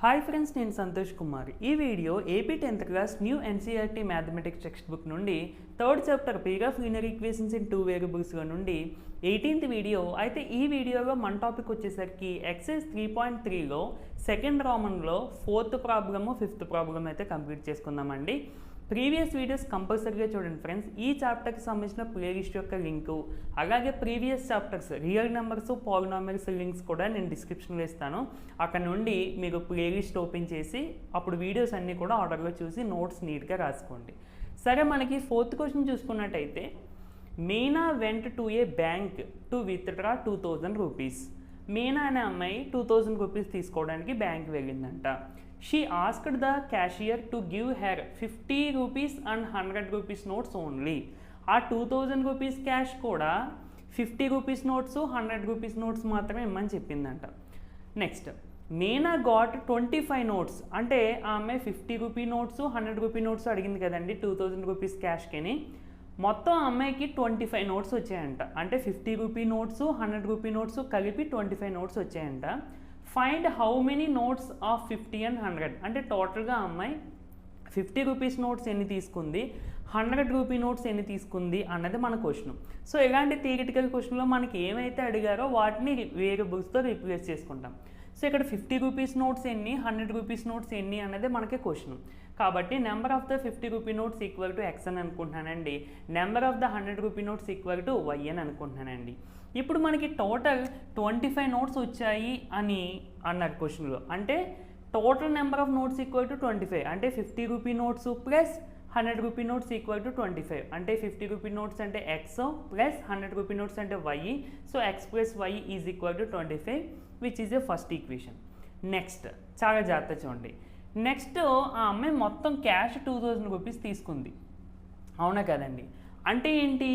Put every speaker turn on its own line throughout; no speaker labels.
Hi friends, నేను సంతోష్ కుమార్. ఈ video AP 10th class new NCERT mathematics textbook నుండి third chapter pair of linear equations in 2 వేరియబుల్స్లో నుండి 18th video. అయితే ఈ వీడియోలో మన టాపిక్ వచ్చేసరికి ఎక్సైజ్ 3.3లో సెకండ్ రామన్లో 4th ప్రాబ్లము 5th ప్రాబ్లమ్ అయితే కంప్లీట్ చేసుకుందామండి. ప్రీవియస్ వీడియోస్ కంపల్సరీగా చూడండి ఫ్రెండ్స్. ఈ చాప్టర్కి సంబంధించిన ప్లేలిస్ట్ యొక్క లింకు, అలాగే previous chapters real numbers, polynomials links కూడా నేను డిస్క్రిప్షన్లో ఇస్తాను. అక్కడ నుండి మీరు ప్లేలిస్ట్ ఓపెన్ చేసి అప్పుడు వీడియోస్ అన్నీ కూడా ఆర్డర్లో చూసి నోట్స్ నీట్గా రాసుకోండి. సరే, మనకి 4th క్వశ్చన్ చూసుకున్నట్టయితే, Meena went to A bank to withdraw 2000 rupees. Meena అనే అమ్మాయి 2000 రూపీస్ తీసుకోవడానికి bank వెళ్ళిందంట. She asked the cashier to give her 50 rupees and 100 rupees notes only. ఆ 2000 రూపీస్ క్యాష్ కూడా 50 రూపీస్ నోట్స్, 100 రూపీస్ నోట్స్ మాత్రమే ఇమ్మని చెప్పిందంట. Next, Meena got 25 notes. అంటే ఆ అమ్మాయి 50 రూపీ నోట్స్, 100 రూపీ నోట్స్ అడిగింది కదండి 2000 రూపీస్ క్యాష్కి. మొత్తం ఆ అమ్మాయికి 25 నోట్స్ వచ్చాయంట. అంటే 50 రూపీ నోట్స్, 100 రూపీ నోట్స్ కలిపి 25 నోట్స్ వచ్చాయంట. Find how many notes of 50 and 100. అంటే టోటల్గా అమ్మాయి 50 రూపీస్ నోట్స్ ఎన్ని తీసుకుంది, 100 రూపీ నోట్స్ ఎన్ని తీసుకుంది అన్నది మన క్వశ్చన్. సో ఇలాంటి థియరిటికల్ క్వశ్చన్లో మనకి ఏమైతే అడిగారో వాటిని వేరియబుల్స్తో రీప్లేస్ చేసుకుంటాం. సో ఇక్కడ 50 రూపీస్ నోట్స్ ఎన్ని, 100 రూపీస్ నోట్స్ ఎన్ని అన్నది మనకి క్వశ్చన్. కాబట్టి number of the 50 rupee notes equal to X అని అనుకుంటున్నానండి. Number of the 100 rupee notes equal to Y అని అనుకుంటున్నానండి. ఇప్పుడు మనకి టోటల్ 25 నోట్స్ వచ్చాయి అని అన్నారు క్వశ్చన్లో. అంటే total number of notes equal to 25. అంటే 50 rupee notes plus 100 rupee notes equal to 25. అంటే 50 రూపీ నోట్స్ అంటే ఎక్స్ ప్లస్ 100 రూపీ నోట్స్ అంటే Y. So X plus Y is equal to 25, which is a first equation. Next, చాలా జాగ్రత్త చూడండి. Next, ఆ అమ్మాయి మొత్తం క్యాష్ 2000 రూపీస్ తీసుకుంది, అవునా కదండి. అంటే ఏంటి,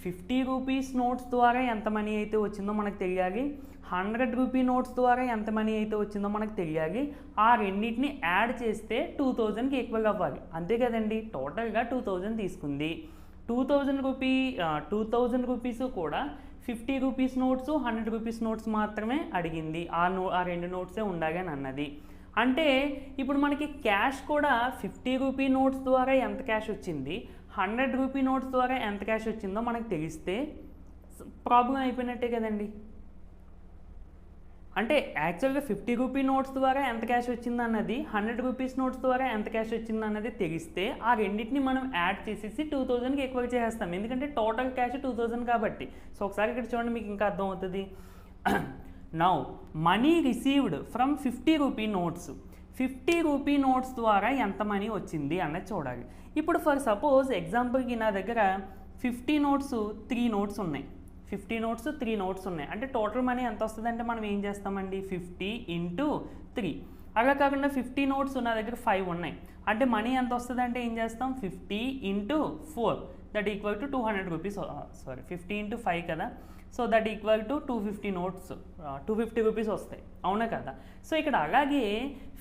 50 రూపీస్ నోట్స్ ద్వారా ఎంత మనీ అయితే వచ్చిందో మనకు తెలియాలి, 100 రూపీ నోట్స్ ద్వారా ఎంత మనీ అయితే వచ్చిందో మనకు తెలియాలి. ఆ రెండింటిని యాడ్ చేస్తే 2000కి ఈక్వల్ అవ్వాలి, అంతే కదండి. టోటల్గా 2000 తీసుకుంది. 2000 రూపీస్ కూడా 50 రూపీస్ నోట్స్, 100 రూపీస్ నోట్స్ మాత్రమే అడిగింది. ఆ రెండు నోట్సే ఉండాలి అని అన్నది. అంటే ఇప్పుడు మనకి క్యాష్ కూడా 50 రూపీ నోట్స్ ద్వారా ఎంత క్యాష్ వచ్చింది, 100 రూపీ నోట్స్ ద్వారా ఎంత క్యాష్ వచ్చిందో మనకు తెలిస్తే ప్రాబ్లం అయిపోయినట్టే కదండి. అంటే యాక్చువల్గా 50 రూపీ నోట్స్ ద్వారా ఎంత క్యాష్ వచ్చింది అన్నది, 100 రూపీస్ నోట్స్ ద్వారా ఎంత క్యాష్ వచ్చింది అన్నది తెలిస్తే ఆ రెండింటిని మనం యాడ్ చేసేసి 2000కి ఈక్వల్ చేసేస్తాం. ఎందుకంటే టోటల్ క్యాష్ 2000 కాబట్టి. సో ఒకసారి ఇక్కడ చూడండి, మీకు ఇంకా అర్థం అవుతుంది. Now money received from 50 rupee notes. 50 rupee notes ద్వారా ఎంత మనీ వచ్చింది అన్నది చూడాలి. ఇప్పుడు ఫర్ సపోజ్ ఎగ్జాంపుల్కి నా దగ్గర 50 నోట్స్ 3 నోట్స్ ఉన్నాయి. 50 నోట్స్ 3 నోట్స్ ఉన్నాయి. అంటే టోటల్ మనీ ఎంత వస్తుందంటే మనం ఏం చేస్తామండి, 50 × 3. అలా కాకుండా 50 నోట్స్ నా దగ్గర 5 ఉన్నాయి. అంటే మనీ ఎంత వస్తుంది అంటే ఏం చేస్తాం, 50 × 4 దట్ ఈక్వల్ టు 200 రూపీస్. 50 × 5 కదా. So that equal to 250 notes, 250 rupees వస్తాయి, అవునా కదా. సో ఇక్కడ అలాగే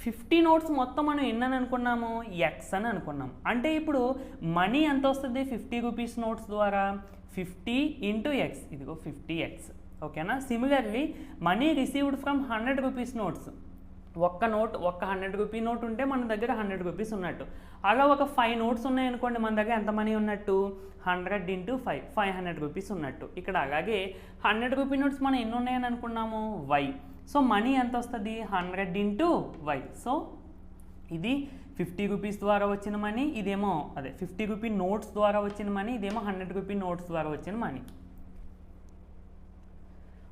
50 నోట్స్ మొత్తం మనం ఎన్నని అనుకున్నాము, ఎక్స్ అని అనుకున్నాము. అంటే ఇప్పుడు మనీ ఎంత వస్తుంది 50 రూపీస్ నోట్స్ ద్వారా, 50 × x, ఇదిగో 50x, ఓకేనా. Similarly money received from 100 rupees notes. ఒక్క 100 రూపీ నోట్ ఉంటే మన దగ్గర 100 రూపీస్ ఉన్నట్టు. అలా ఒక 5 నోట్స్ ఉన్నాయనుకోండి, మన దగ్గర ఎంత మనీ ఉన్నట్టు, 100 × 5, 500 రూపీస్ ఉన్నట్టు. ఇక్కడ అలాగే 100 రూపీ నోట్స్ మనం ఎన్ని ఉన్నాయని అనుకున్నాము, వై. సో మనీ ఎంత వస్తుంది, 100 × y. సో ఇది 50 రూపీస్ ద్వారా వచ్చిన మనీ, ఇదేమో 50 రూపీ నోట్స్ ద్వారా వచ్చిన మనీ, ఇదేమో 100 రూపీ నోట్స్ ద్వారా వచ్చిన మనీ.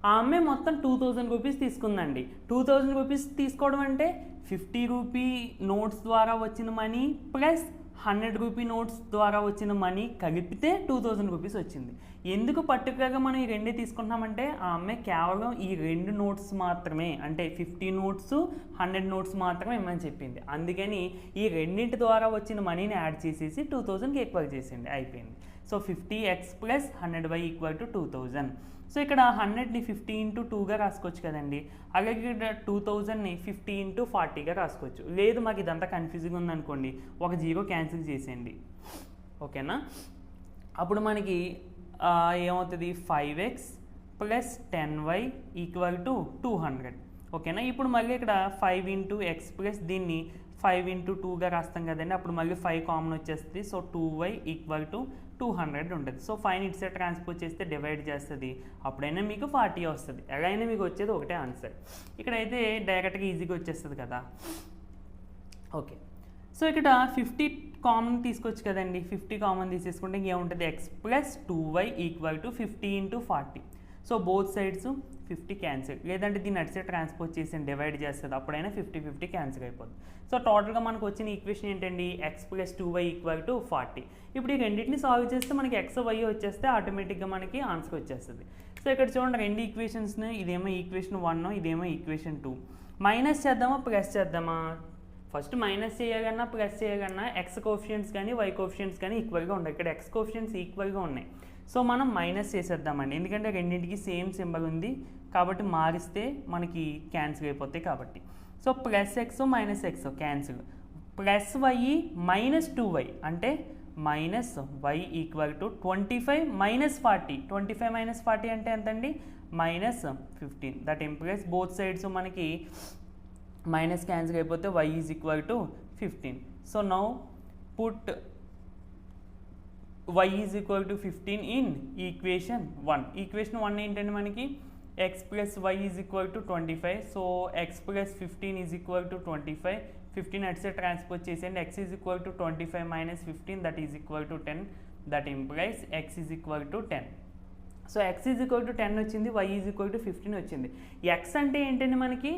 ఆ అమ్మాయి మొత్తం 2000 రూపీస్ తీసుకుందండి. 2000 రూపీస్ తీసుకోవడం అంటే 50 రూపీ నోట్స్ ద్వారా వచ్చిన మనీ ప్లస్ 100 రూపీ నోట్స్ ద్వారా వచ్చిన మనీ కలిపితే 2000 రూపీస్ వచ్చింది. ఎందుకు పర్టికులర్గా మనం ఈ రెండే తీసుకుంటున్నామంటే, ఆ అమ్మాయి కేవలం ఈ 2 నోట్స్ మాత్రమే, అంటే 50 నోట్స్ 100 నోట్స్ మాత్రమే ఇమ్మని చెప్పింది. అందుకని ఈ రెండింటి ద్వారా వచ్చిన మనీని యాడ్ చేసేసి 2000కి ఈక్వల్ చేసింది, అయిపోయింది. So 50x + 100y = 2000. సో ఇక్కడ 100ని 50 × 2గా రాసుకోవచ్చు కదండి. అలాగే ఇక్కడ 2000ని 50 × 40గా రాసుకోవచ్చు. లేదు మాకు ఇదంతా కన్ఫ్యూజింగ్ ఉందనుకోండి, ఒక 0 క్యాన్సిల్ చేసేయండి, ఓకేనా. అప్పుడు మనకి ఏమవుతుంది, 5x + 10y = 200. ఓకేనా. ఇప్పుడు మళ్ళీ ఇక్కడ 5 ఇంటూ ఎక్స్ ప్లస్ దీన్ని 5 ఇంటూ 2గా రాస్తాం కదండి, అప్పుడు మళ్ళీ 5 కామన్ వచ్చేస్తుంది. సో 2y ఈక్వల్ టు 200 ఉంటుంది. సో 5 ఇటు సైడ్ ట్రాన్స్పోజ్ చేస్తే డివైడ్ చేస్తుంది, అప్పుడైనా మీకు 40 వస్తుంది. ఎలా అయినా మీకు వచ్చేది ఒకటే ఆన్సర్. ఇక్కడైతే డైరెక్ట్గా ఈజీగా వచ్చేస్తుంది కదా. ఓకే, సో ఇక్కడ 50 కామన్ తీసుకోవచ్చు కదండి. 50 కామన్ తీసేసుకుంటే ఏముంటుంది, X plus 2y equal to 50 into 40. So both sides 50 cancel, లేదంటే దీన్ని అటు సైడ్ ట్రాన్స్పోజ్ చేసి డివైడ్ చేస్తుంది, అప్పుడైనా 50 క్యాన్సిల్ అయిపోతుంది. సో టోటల్గా మనకు వచ్చిన ఈక్వేషన్ ఏంటండి, X plus 2y equal to 40. ఇప్పుడు ఈ రెండింటిని సాల్వ్ చేస్తే మనకి ఎక్స్ వై వచ్చేస్తే ఆటోమేటిక్గా మనకి ఆన్సర్ వచ్చేస్తుంది. సో ఇక్కడ చూడండి, రెండు ఈక్వేషన్స్ని, ఇదేమో ఈక్వేషన్ 1, ఇదేమో ఈక్వేషన్ 2. మైనస్ చేద్దామా ప్లస్ చేద్దామా, ఫస్ట్ మైనస్ చేయగలన్నా ప్లస్ చేయగలన్నా ఎక్స్ కోఫిషియన్స్ కానీ వై కోఫిషియన్స్ కానీ ఈక్వల్గా ఉన్నాయి. ఇక్కడ ఎక్స్ కోఫిషియన్స్ ఈక్వల్గా ఉన్నాయి. సో మనం మైనస్ చేసేద్దామండి, ఎందుకంటే రెండింటికి సేమ్ సింబల్ ఉంది కాబట్టి మారిస్తే మనకి క్యాన్సిల్ అయిపోతాయి కాబట్టి. So plus X minus X cancel, plus Y minus 2y అంటే minus Y equal to 25 minus 40. 25 minus 40 అంటే ఎంతండి, minus 15. That implies both sides మనకి మైనస్ క్యాన్సిల్ అయిపోతే y is equal to 15. So now put y is equal to 15 in equation 1. Equation 1 ఏంటంటే మనకి x plus y is equal to 25. So x plus 15 is equal to 25. 15 అటు side transpose చేసేయండి, x is equal to 25 minus 15 that is equal to 10. That implies x is equal to 10. So x is equal to 10 వచ్చింది, y is equal to 15 వచ్చింది. x అంటే ఏంటంటే మనకి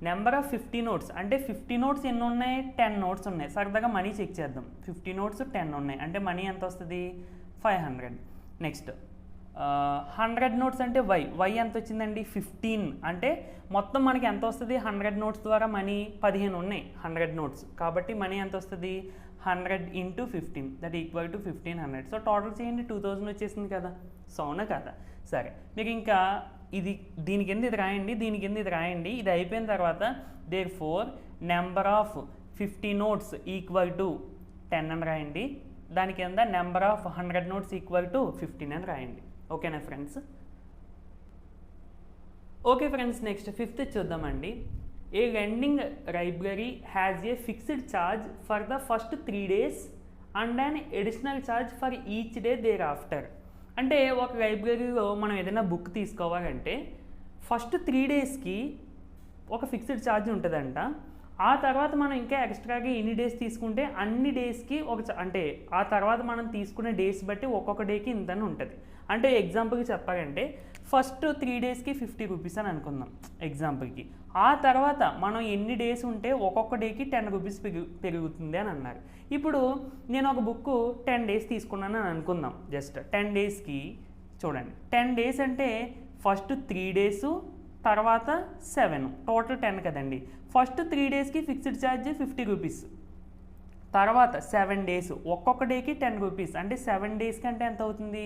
number of 50 notes, అంటే 50 notes ఎన్ని ఉన్నాయి, 10 notes ఉన్నాయి. సరదాగా మనీ చెక్ చేద్దాం. 50 నోట్స్ 10 ఉన్నాయి అంటే మనీ ఎంత వస్తుంది, 500. నెక్స్ట్ 100 నోట్స్ అంటే వై ఎంత వచ్చిందండి, 15. అంటే మొత్తం మనకి ఎంత వస్తుంది, 100 నోట్స్ ద్వారా మనీ 15 ఉన్నాయి 100 నోట్స్, కాబట్టి మనీ ఎంత వస్తుంది, 100 into 15 that equal to 1500. So total చేయండి, 2000 వచ్చేసింది కదా. సో అవునా కదా. సరే, మీకు ఇంకా ఇది దీని కింద ఇది రాయండి, దీని కింద ఇది రాయండి. ఇది అయిపోయిన తర్వాత therefore number of 50 notes equal to 10 అని రాయండి. దాని కింద number of 100 notes equal to 15 అని రాయండి. ఓకేనా friends. Okay friends, next 5th చూద్దామండి. A lending library has a fixed charge for the first 3 days and an additional charge for each day thereafter. అంటే ఒక లైబ్రరీలో మనం ఏదైనా బుక్ తీసుకోవాలంటే ఫస్ట్ 3 daysకి ఒక ఫిక్స్డ్ ఛార్జ్ ఉంటుందంట. ఆ తర్వాత మనం ఇంకా ఎక్స్ట్రాగా ఎన్ని డేస్ తీసుకుంటే అన్ని డేస్కి అంటే ఆ తర్వాత మనం తీసుకునే డేస్ బట్టి ఒక్కొక్క డేకి ఇంతని ఉంటుంది. అంటే ఎగ్జాంపుల్కి చెప్పాలంటే ఫస్ట్ 3 daysకి 50 రూపీస్ అని అనుకుందాం ఎగ్జాంపుల్కి. ఆ తర్వాత మనం ఎన్ని డేస్ ఉంటే ఒక్కొక్క డేకి 10 రూపీస్ పెరుగుతుంది అని అన్నారు. ఇప్పుడు నేను ఒక బుక్ 10 days తీసుకున్నాను అని అనుకుందాం. జస్ట్ 10 daysకి చూడండి, 10 days అంటే ఫస్ట్ 3 days తర్వాత 7, టోటల్ 10 కదండి. ఫస్ట్ 3 daysకి ఫిక్స్డ్ ఛార్జ్ 50 రూపీస్, తర్వాత 7 days ఒక్కొక్క డేకి 10 రూపీస్, అంటే 7 daysకి అంటే ఎంత అవుతుంది,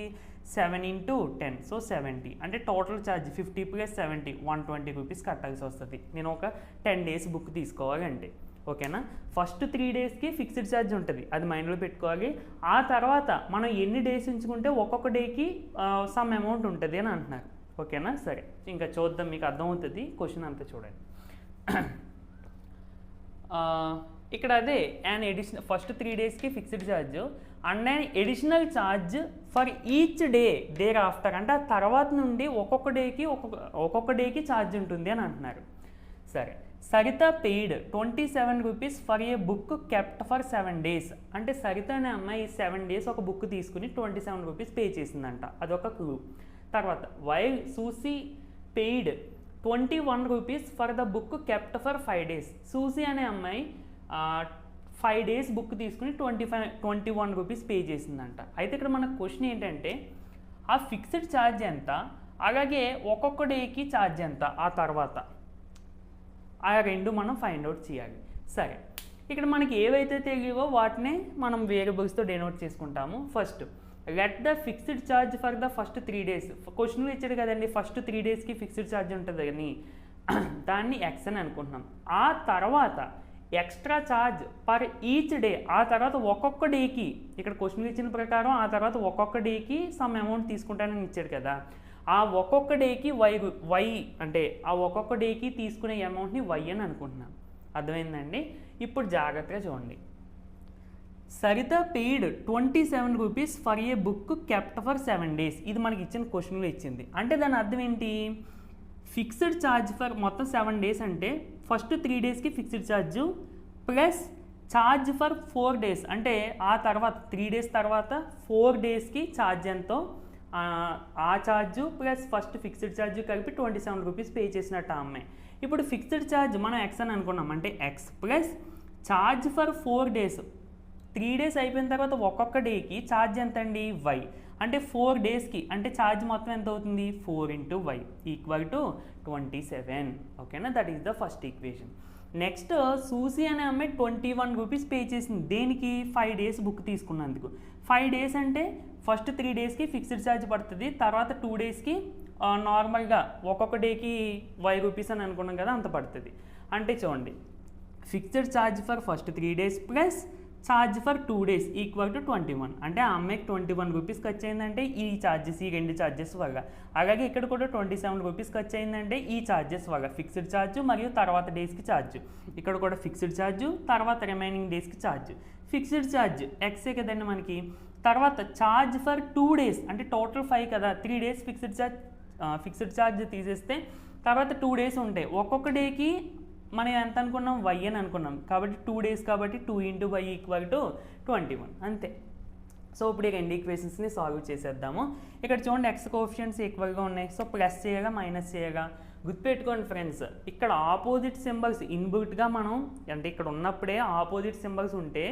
7 ఇంటూ 10 సో 70. అంటే టోటల్ ఛార్జ్ 50 ప్లస్ 70 120 రూపీస్ కట్టాల్సి వస్తుంది నేను ఒక 10 days బుక్ తీసుకోవాలంటే. ఓకేనా. ఫస్ట్ 3 daysకి ఫిక్స్డ్ ఛార్జ్ ఉంటుంది, అది మైండ్లో పెట్టుకోవాలి. ఆ తర్వాత మనం ఎన్ని డేస్ ఉంచుకుంటే ఒక్కొక్క డేకి సమ్ అమౌంట్ ఉంటుంది అని అంటున్నారు. ఓకేనా. సరే, ఇంకా చూద్దాం, మీకు అర్థమవుతుంది. క్వశ్చన్ అంతా చూడండి. ఇక్కడ అదే అండ్ ఎడిషనల్ ఫస్ట్ 3 daysకి fixed charge and and additional charge for each day thereafter, అంటే ఆ తర్వాత నుండి ఒక్కొక్క డేకి ఛార్జ్ ఉంటుంది అని అంటున్నారు. సరే, Saritha paid 27 rupees for a book kept for 7 days. అంటే సరిత అనే అమ్మాయి 7 days ఒక బుక్ తీసుకుని 27 రూపీస్ పే చేసిందంట, అదొక క్లూ. తర్వాత while Suisse paid 21 rupees for the book kept for 5 days. Suisse అనే అమ్మాయి 5 days బుక్ తీసుకుని 21 రూపీస్ పే చేసిందంట. అయితే ఇక్కడ మన క్వశ్చన్ ఏంటంటే ఆ ఫిక్స్డ్ ఛార్జ్ ఎంత, అలాగే ఒక్కొక్క డేకి ఛార్జ్ ఎంత, ఆ తర్వాత ఆ రెండు మనం ఫైండ్ అవుట్ చేయాలి. సరే, ఇక్కడ మనకి ఏవైతే తెలియవో వాటినే మనం వేరియబుల్స్తో డెనోట్ చేసుకుంటాము. First let the fixed charge for the first 3 days. క్వశ్చన్లో ఇచ్చాడు కదండి, ఫస్ట్ 3 daysకి ఫిక్స్డ్ ఛార్జ్ ఉంటుంది అని, దాన్ని ఎక్స్ అని అనుకుంటున్నాం. ఆ తర్వాత extra charge per each day, ఆ తర్వాత ఒక్కొక్క డేకి, ఇక్కడ క్వశ్చన్ ఇచ్చిన ప్రకారం ఆ తర్వాత ఒక్కొక్క డేకి సమ్ అమౌంట్ తీసుకుంటానని ఇచ్చాడు కదా, ఆ ఒక్కొక్క డేకి వై అంటే ఆ ఒక్కొక్క డేకి తీసుకునే అమౌంట్ని వై అని అనుకుంటున్నాను. అర్థమైందండి? ఇప్పుడు జాగ్రత్తగా చూడండి. Saritha paid 27 rupees for a book kept for 7 days. ఇది మనకి ఇచ్చిన క్వశ్చన్లో ఇచ్చింది. అంటే దాని అర్థం ఏంటి? ఫిక్స్డ్ ఛార్జ్ ఫర్ మొత్తం 7 days అంటే ఫస్ట్ 3 daysకి fixed charge plus charge for 4 days అంటే ఆ తర్వాత 3 days తర్వాత 4 daysకి ఛార్జ్ ఎంతో ఆ charge plus first fixed charge కలిపి 27 రూపీస్ పే చేసినట్టు ఆ అమ్మాయి. ఇప్పుడు ఫిక్స్డ్ ఛార్జ్ మనం ఎక్స్ అని అనుకున్నాం, అంటే X plus charge for 4 days 3 days అయిపోయిన తర్వాత ఒక్కొక్క డేకి ఛార్జ్ ఎంత అండి? వై. అంటే 4 daysకి అంటే ఛార్జ్ మొత్తం ఎంత అవుతుంది? 4 into y ఈక్వల్ టు 27. ఓకేనా? That is the first equation. Next సూసి అనే అమ్మాయి 21 రూపీస్ పే చేసింది. దేనికి? 5 days బుక్ తీసుకున్నందుకు. 5 days అంటే ఫస్ట్ 3 daysకి ఫిక్స్డ్ ఛార్జ్ పడుతుంది, తర్వాత 2 daysకి నార్మల్గా ఒక్కొక్క డేకి వై రూపీస్ అని అనుకున్నాం కదా, అంత పడుతుంది. అంటే చూడండి, fixed charge for first 3 days plus charge for 2 days equal to 21. అంటే ఆ అమ్మాయికి 21 రూపీస్ ఖర్చు అయిందంటే ఈ ఛార్జెస్, ఈ 2 ఛార్జెస్ వల్ల. అలాగే ఇక్కడ కూడా 27 రూపీస్ ఖర్చు అయిందంటే ఈ ఛార్జెస్ వల్ల, ఫిక్స్డ్ ఛార్జ్ మరియు తర్వాత డేస్కి ఛార్జ్. ఇక్కడ కూడా ఫిక్స్డ్ ఛార్జ్, తర్వాత రిమైనింగ్ డేస్కి ఛార్జ్. ఫిక్స్డ్ ఛార్జ్ ఎక్సే కదండి మనకి. తర్వాత ఛార్జ్ ఫర్ 2 days అంటే టోటల్ 5 కదా, 3 days ఫిక్స్డ్ ఛార్జ్ తీసేస్తే తర్వాత 2 days ఉంటాయి. ఒక్కొక్క డేకి మనం ఎంత అనుకున్నాం? వై అని అనుకున్నాం. కాబట్టి 2 days కాబట్టి 2 into y ఈక్వల్ టు 21. అంతే. సో ఇప్పుడు ఈ 2 ఈక్వేషన్స్ని సాల్వ్ చేసేద్దాము. ఇక్కడ చూడండి, ఎక్స్ కోఎఫిషియెంట్స్ ఈక్వల్గా ఉన్నాయి. సో ప్లస్ చేయగా మైనస్ చేయగా. గుర్తుపెట్టుకోండి ఫ్రెండ్స్, ఇక్కడ ఆపోజిట్ సింబల్స్ ఇన్బుల్ట్గా మనం అంటే ఇక్కడ ఉన్నప్పుడే ఆపోజిట్ సింబల్స్ ఉంటే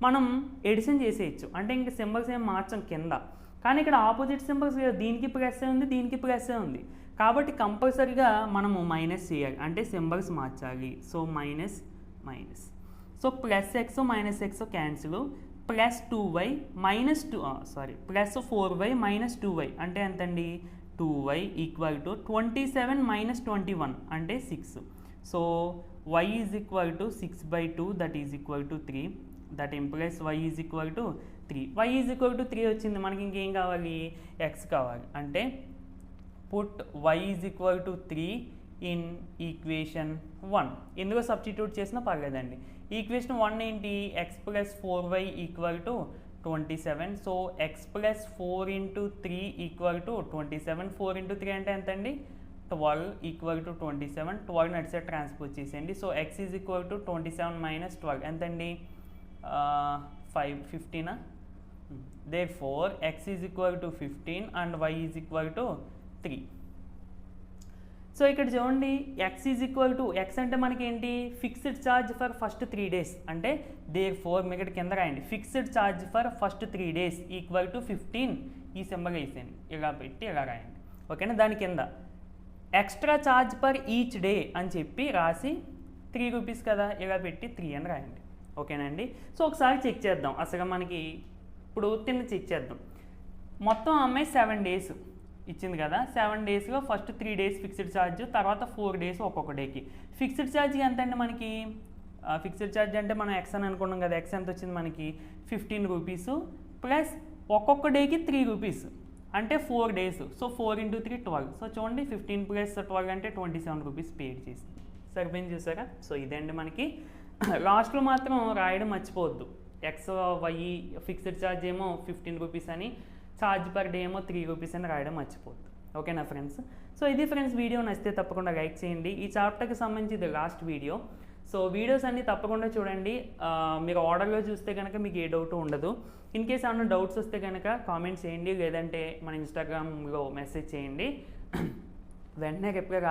మనం ఎడిషన్ చేసేయచ్చు. అంటే ఇంక సింబల్స్ ఏం మార్చం కింద. కానీ ఇక్కడ ఆపోజిట్ సింబల్స్ దీనికి ప్లస్సే ఉంది, దీనికి ప్లస్సే ఉంది. కాబట్టి కంపల్సరీగా మనము మైనస్ చేయాలి, అంటే సింబల్స్ మార్చాలి. So minus minus. So plus X minus X cancel. Plus 2y minus plus 4y minus 2y అంటే ఎంతండి? 2y ఈక్వల్ టు 27 మైనస్ 21 అంటే 6. So y is equal to 6/2 that is equal to 3. That implies y is equal to 3. y is equal to 3 వచ్చింది. మనకి ఇంకేం కావాలి? x కావాలి. అంటే put y is equal to 3 in equation 1. ఎందుకో substitute చేసినా పర్లేదండి. ఈక్వేషన్ 1 ఏంటి? x plus 4y equal to 27. So x plus 4 into 3 equal to 27. 4 into 3 అంటే ఎంత అండి? 12 ఈక్వల్ టు 27. 12 నట్ సైడ్ ట్రాన్స్పోజ్ చేసేయండి. So x is equal to 27 minus 12 ఎంతండి? 15. Therefore x is equal to 15 and y is equal to 3. So ఇక్కడ చూడండి, x is equal to x అంటే మనకి ఏంటి? Fixed charge for first 3 days అంటే therefore మీకు ఇక్కడ కింద రాయండి, fixed charge for first 3 days equal to 15. ఈ సింబల్ వేసేయండి, ఇలా పెట్టి ఇలా రాయండి. ఓకేనా? దాని కింద extra charge per each day అని చెప్పి రాసి 3 రూపీస్ కదా, ఇలా పెట్టి 3 అని రాయండి. ఓకేనండి? సో ఒకసారి చెక్ చేద్దాం. అసలు మనకి ఇప్పుడు చెక్ చేద్దాం. మొత్తం అమ్మాయి 7 days ఇచ్చింది కదా, 7 daysలో ఫస్ట్ 3 days ఫిక్స్డ్ ఛార్జ్, తర్వాత 4 days ఒక్కొక్క డేకి. ఫిక్స్డ్ ఛార్జ్ ఎంత అండి మనకి? ఫిక్స్డ్ ఛార్జ్ అంటే మనం ఎక్స్ అని అనుకున్నాం కదా, ఎక్స్ ఎంత వచ్చింది మనకి? 15 రూపీస్ ప్లస్ ఒక్కొక్క డేకి 3 రూపీస్ అంటే 4 days. So 4 into 3 12. సో చూడండి, 15 ప్లస్ 12 అంటే 27 రూపీస్ పేడ్ చేసింది. సరిపోయింది చూసారా? సో ఇదండి మనకి. లాస్ట్లో మాత్రం రాయడం మర్చిపోవద్దు. ఎక్స్ వై ఫిక్స్డ్ ఛార్జ్ ఏమో 15 రూపీస్ అని, ఛార్జ్ పర్ డే ఏమో 3 రూపీస్ అని రాయడం మర్చిపోవద్దు. ఓకేనా ఫ్రెండ్స్? సో ఇది ఫ్రెండ్స్, వీడియో నచ్చితే తప్పకుండా లైక్ చేయండి. ఈ చాప్టర్కి సంబంధించి ఇది లాస్ట్ వీడియో. సో వీడియోస్ అన్నీ తప్పకుండా చూడండి. మీరు ఆర్డర్లో చూస్తే కనుక మీకు ఏ డౌట్ ఉండదు. ఇన్ కేస్ ఏమైనా డౌట్స్ వస్తే కనుక కామెంట్ చేయండి, లేదంటే మన ఇన్స్టాగ్రామ్లో మెసేజ్ చేయండి. వెంటనే రిప్లై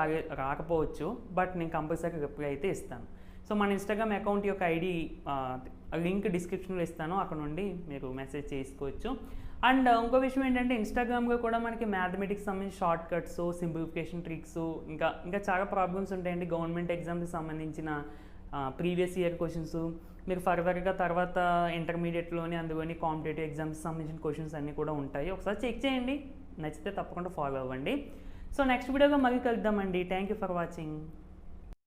రాకపోవచ్చు, బట్ నేను కంపల్సరీ రిప్లై అయితే ఇస్తాను. సో మన ఇన్స్టాగ్రామ్ అకౌంట్ యొక్క ఐడి లింక్ డిస్క్రిప్షన్లో ఇస్తాను, అక్కడ నుండి మీరు మెసేజ్ చేసుకోవచ్చు. అండ్ ఇంకో విషయం ఏంటంటే, ఇన్స్టాగ్రామ్లో కూడా మనకి మ్యాథమెటిక్స్ సంబంధించి షార్ట్ కట్స్, సింప్లిఫికేషన్ ట్రిక్స్, ఇంకా చాలా ప్రాబ్లమ్స్ ఉంటాయండి. గవర్నమెంట్ ఎగ్జామ్స్కి సంబంధించిన ప్రీవియస్ ఇయర్ క్వశ్చన్స్, మీరు ఫర్దర్గా తర్వాత ఇంటర్మీడియట్లోని అందులోని కాంపిటేటివ్ ఎగ్జామ్స్కి సంబంధించిన క్వశ్చన్స్ అన్నీ కూడా ఉంటాయి. ఒకసారి చెక్ చేయండి, నచ్చితే తప్పకుండా ఫాలో అవ్వండి. సో నెక్స్ట్ వీడియోగా మళ్ళీ కలుద్దామండి. Thank you for watching.